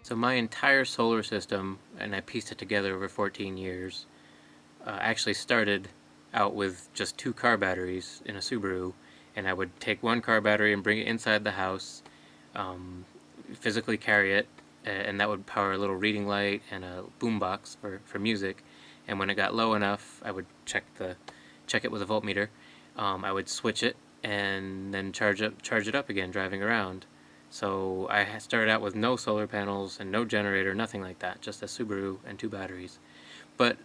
So my entire solar system, and I pieced it together over 14 years, actually started out with just 2 car batteries in a Subaru, and I would take 1 car battery and bring it inside the house, um, physically carry it, and that would power a little reading light and a boombox for music. And when it got low enough, I would check it with a voltmeter. I would switch it and then charge it up again driving around. So I started out with no solar panels and no generator, nothing like that, just a Subaru and 2 batteries. But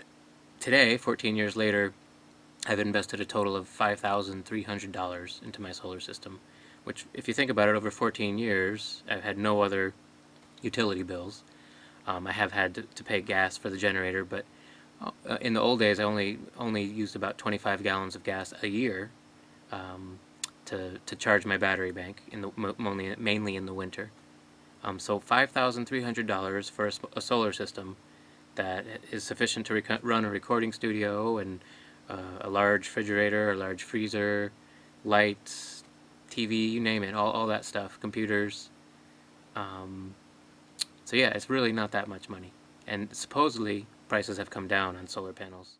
today, 14 years later, I've invested a total of $5,300 into my solar system, which, if you think about it, over 14 years, I've had no other utility bills. I have had to pay gas for the generator, but in the old days, I only used about 25 gallons of gas a year um, to charge my battery bank mainly in the winter. So $5,300 for a solar system that is sufficient to run a recording studio and a large refrigerator, a large freezer, lights, TV, you name it, all that stuff, computers. So yeah, it's really not that much money. And supposedly prices have come down on solar panels.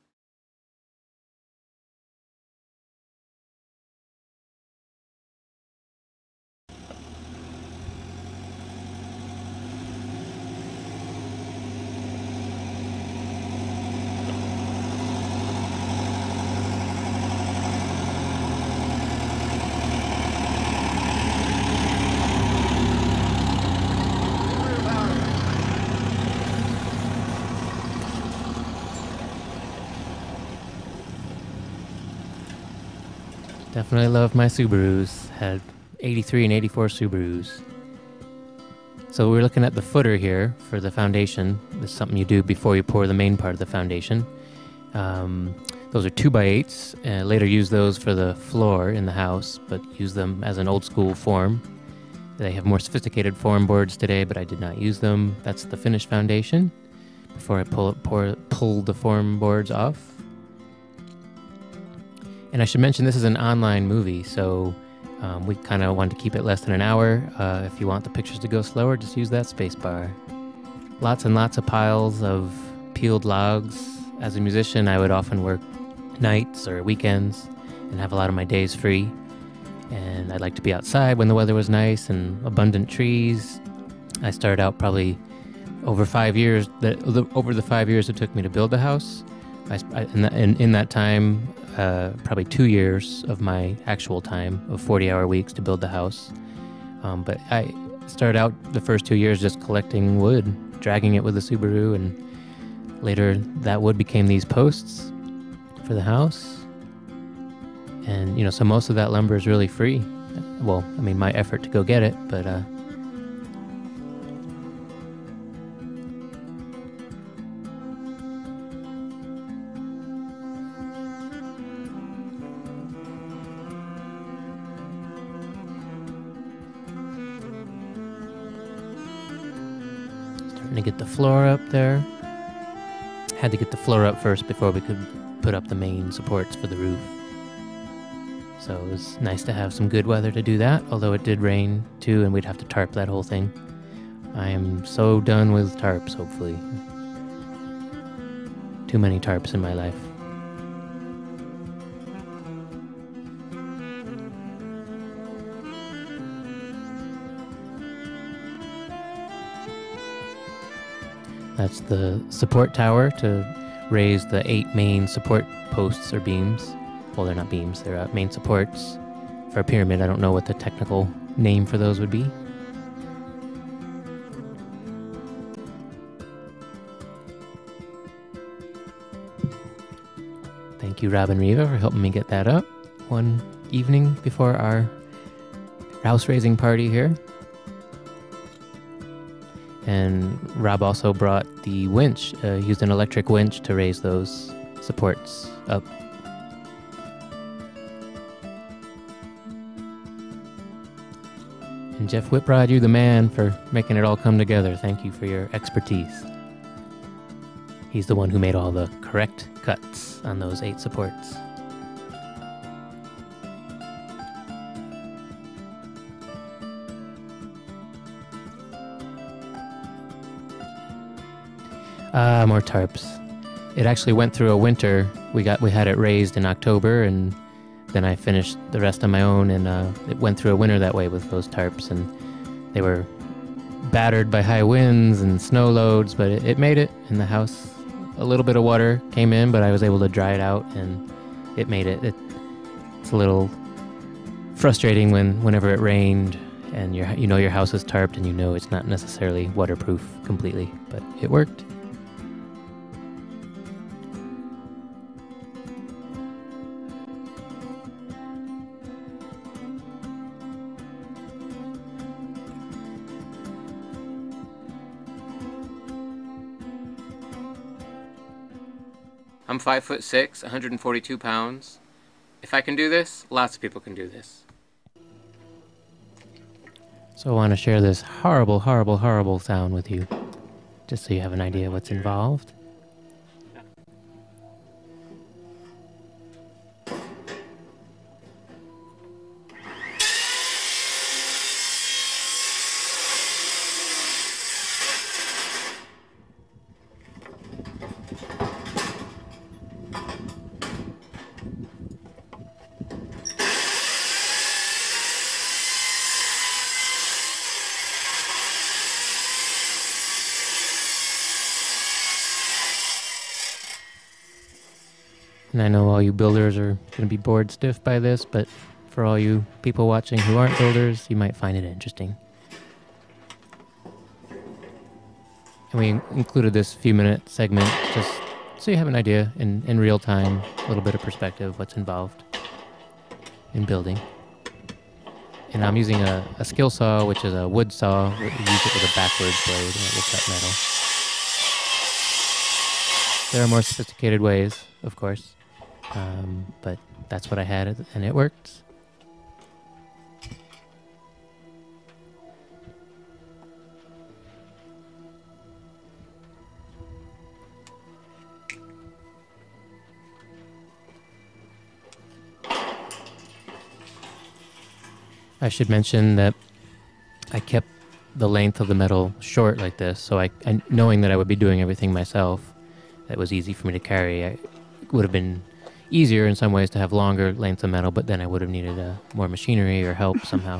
Definitely love my Subarus. Had 83 and 84 Subarus. So we're looking at the footer here for the foundation. This is something you do before you pour the main part of the foundation. Those are 2x8s. Later use those for the floor in the house, but use them as an old school form. They have more sophisticated form boards today, but I did not use them. That's the finished foundation before I pull the form boards off. And I should mention this is an online movie, so we kind of want to keep it less than an hour. If you want the pictures to go slower, just use that space bar. Lots and lots of piles of peeled logs. As a musician, I would often work nights or weekends and have a lot of my days free. And I'd like to be outside when the weather was nice and abundant trees. I started out probably over 5 years. Over the 5 years it took me to build the house. In that time, probably 2 years of my actual time of 40-hour weeks to build the house. But I started out the first 2 years just collecting wood, dragging it with the Subaru, and later that wood became these posts for the house. And, so most of that lumber is really free. Well, I mean, my effort to go get it, but starting to get the floor up there. Had to get the floor up first before we could put up the main supports for the roof. So it was nice to have some good weather to do that, although it did rain too, and we'd have to tarp that whole thing. I am so done with tarps, hopefully. Too many tarps in my life. That's the support tower to raise the 8 main support posts or beams. Well, they're not beams, they're main supports for a pyramid. I don't know what the technical name for those would be. Thank you, Rob and Riva, for helping me get that up one evening before our house raising party here. And Rob also brought the winch, used an electric winch to raise those supports up. And Jeff Whiprod, you're the man for making it all come together. Thank you for your expertise. He's the one who made all the correct cuts on those 8 supports. More tarps. It actually went through a winter. We had it raised in October, and then I finished the rest on my own, and it went through a winter that way with those tarps, and they were battered by high winds and snow loads, but it made it in the house. A little bit of water came in, but I was able to dry it out, and it made it. It's a little frustrating whenever it rained and your house is tarped and it's not necessarily waterproof completely, but it worked. I'm 5'6", 142 pounds. If I can do this, lots of people can do this. So I want to share this horrible, horrible, horrible sound with you, just so you have an idea what's involved. And I know all you builders are going to be bored stiff by this, but for all you people watching who aren't builders, you might find it interesting. And we included this few-minute segment just so you have an idea in real time, a little bit of perspective, what's involved in building. And I'm using a skill saw, which is a wood saw. We use it with a backwards blade, and it will cut metal. There are more sophisticated ways, of course. But that's what I had, and it worked. I should mention that I kept the length of the metal short like this, so I knowing that I would be doing everything myself, that was easy for me to carry. It would have been easier in some ways to have longer lengths of metal, but then I would have needed more machinery or help somehow.